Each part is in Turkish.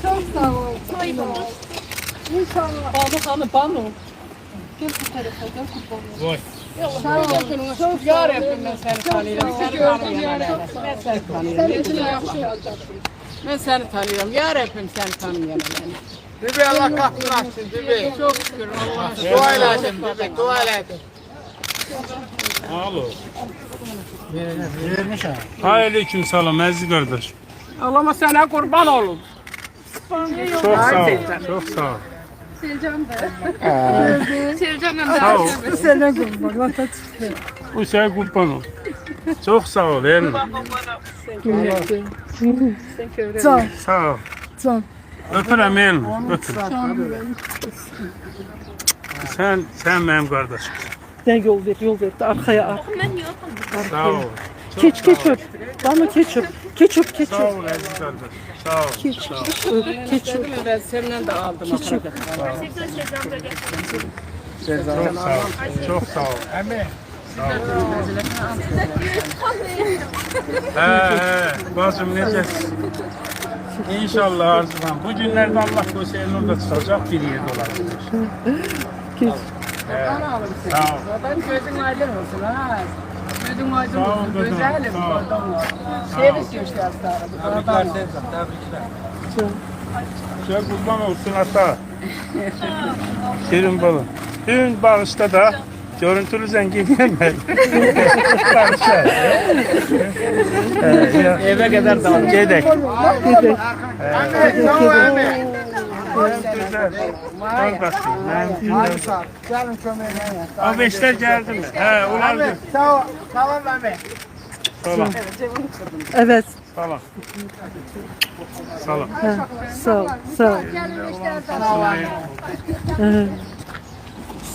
Çok sağ ol. İnşallah. Banu. Gel bu tarafa, gel kuponu. Vay. Sağ ol. Çok yar yapayım ben seni tanıyorum. Ben seni tanıyorum. Yar yapayım seni tanıyorum. Bibi Allah kapını açsın Bibi. Çok şükür Allah'a. Dua eyledim Bibi, dua eyledim. Alo. Aleyküm selam Aziz kardeş. Allah'ıma sana kurban olun. Çok sağ ol. Çok sağ ol. Seveceğim de. Sağ ol. Sana kurban. Bu sen kurban ol. Çok sağ ol. Elma. Sağ ol. Sağ ol. Sağ ol. Öpürəm elma. Öpür. Sen benim kardeşim. Sen yol ver arkaya at. Sağ ol. Keç öp. Bana keç öp. Keç öp. Sağ ol Aziz kardeş. Sağ ol. Keç öp. Ben senden de aldım. Keç öp. Çok sağ ol. Çok sağ ol. Bacım necəsin? İnşallah arzudan. Bu günlerde Allah koysa orada tutacak bir yerde olabilir. Keç. Sağ ol. Ben gözün aydın olsun ha. Gözün aydın Sağ ol olsun. kızım, Güzelim. sağ ol. Servis yaşlar sonra. Şöyle kurban olsun hatta. Şirin balım. Dün bağışta da görüntülü zengin gelmedi. Eve kadar da gedek. Gelin kömeğine. Abi işler geldi mi? He, ulandı. Sağ ol, tamam Mehmet. Salam. Evet. Salam. Salam. Sağ ol. Sağ ol. Sağ ol.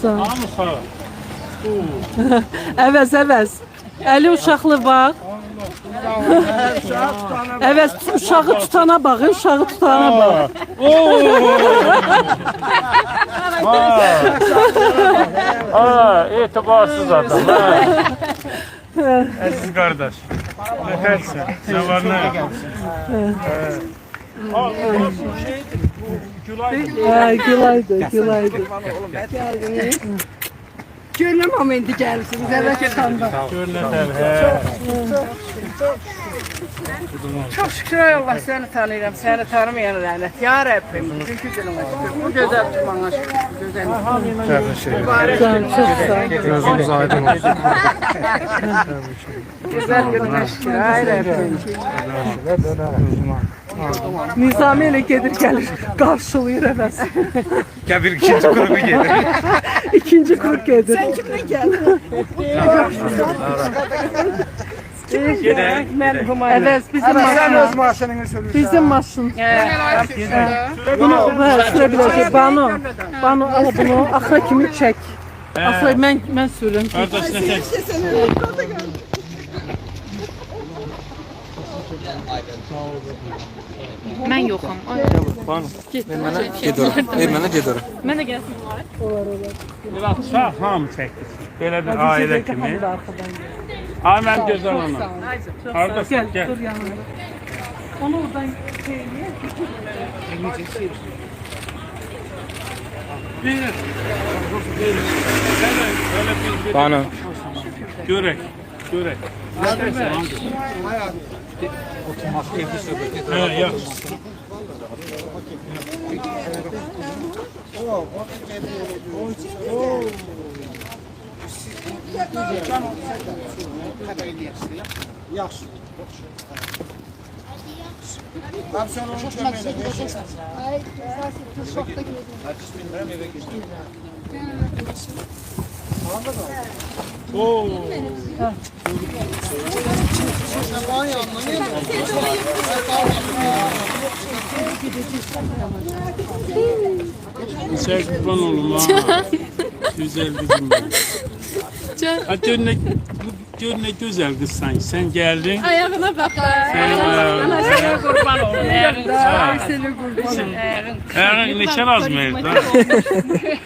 Tamam mı sağ ol? Evet. Eli uşaqlı bak. Evet, uşağı tutana bak, uşağı tutana bak. İtibarsız adam. Aziz kardeş. Ne dersin? Ne var ne yok? Gülaydı. Gönlüm ama indi gelsin. Zerre sandım. Çok şükür Allah seni tanıyorum. Seni tanımayan lanet. Ya Rabbim. Çünkü gülüm bu güzel bana şükür. Güzel. Mübarek gün. Gözümüz aydın olsun. Güzel gününe şükür. Ay Rabbim. Nizami ile gelir karşılıyor evet. Gel bir ikinci grubu gelir. İkinci kuruk gelir. Sen kimle geldin? Evet, bizim Sen öz maşın. maaşını söylüyorsun. Bizim maşın. Bunu sürebilecek. Banu al bunu. Axıra kimi çek. Axıra mən sürüm. Kardeş ne tek? Mən yoxam. Mənə gedir. Mən də gəlsin var. Biraz sağ hamı çəkdir. Belə bir ailə kimi. Ay mən gözəl ona. Kardeş Gel, gel. dur yanına. Onu oradan şeyliye. Bana. Görek. He, yaxşı. Yaxşı. Abi sen onu kömeğine. Ay, çok da gidiyor. Oo. Sen kurban olun ha. Güzel bizim. Can. Hadi önüne gör ne güzel kızsan. Sen geldin. Ayağına bak. Ana sana kurban olun. Ha. Seni kurban olun. Eğer neçə lazım evde?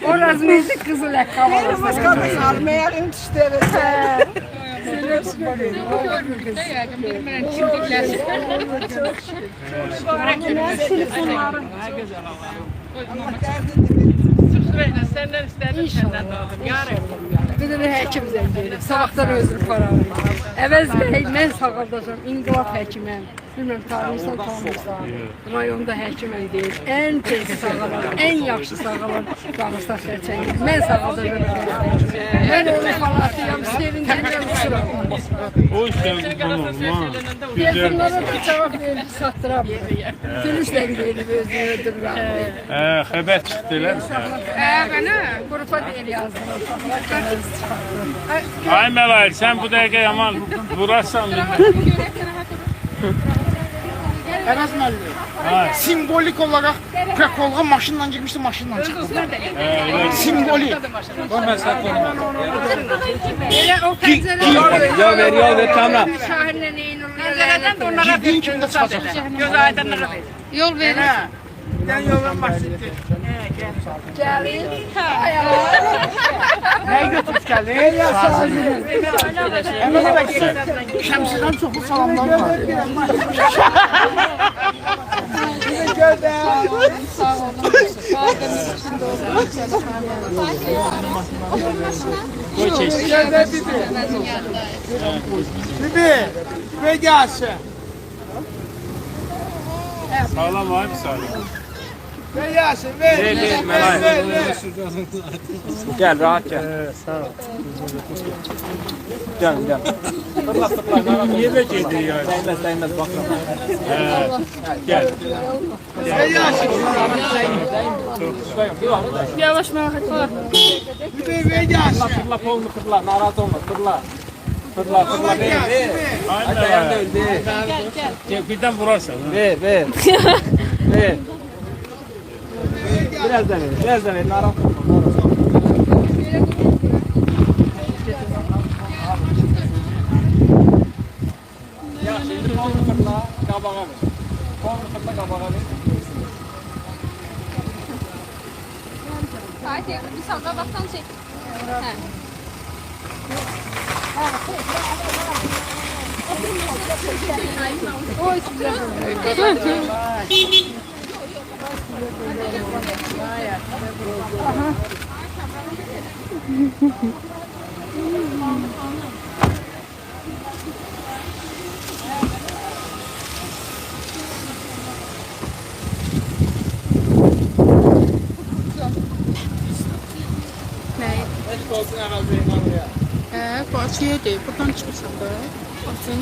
Orası neydi kızıl ayakkabı. Benim başkanım almayan tüşleri. Senden istedim, senden de aldım. Bir de həkim zəng edib. Sabahdan özür param. Əvəz bəy, mən sağaldacam. İnqilab həkiməm. Bilmirəm, tanıyırsan. Rayonda həkiməm deyir. Ən tez sağalan, ən yaxşı sağalan Dağıstan Xərçəngi. Mən sağaldacam. Mən onu falatıyam, sevindirəm, sıram. O işte kurban olma. Güzel. Telefonlara da cavab verib, sattıram. Gülüş zəng edib, özünü öldürürəm. Xəbər çıxdılar. Bana qrupa deyil yazdılar. Ay Melail, sen bu dəqiqə yaman vurarsan. Enes Melli. Simbolik olarak Pekolga maşından çıkmıştı, maşından çıktı. Simbolik. Elə o pəncərə Ya ver kamera. şahirlə neyin Pəncərədən də onlara Girdiğin bir kimde sat çıkacak? elə. Göz aydınlığı ver. Yol verin. Ha. Sen yolun başını. gəlir. Neyi götürüp geldi? Şemsiden çoklu salamlar var. Koy çeşit. Bibi, ve gelsin. Sağlam abi sağlam. Ve gelsin, ver. Gel rahat gel. Sağ ol. Gel gel. Niye bekledi yani? Değmez bakalım. Gel. Ve gelsin. Yavaş Mehmet var. Bibi, ve gelsin. Fırla kolunu fırla. Narahat olma. Fırla. Fırla. Ver. Ay Ayağım Melail. öldü. Gel birden vurarsan. Ver. Ver. Biraz da ver. Narahat olma. Ya şimdi kolunu fırla. Kabağa ver. Kolunu fırla kabağa ver. Hadi bir sonra baktan çek. Bahçeye de buradan çıkmışım da. Basın.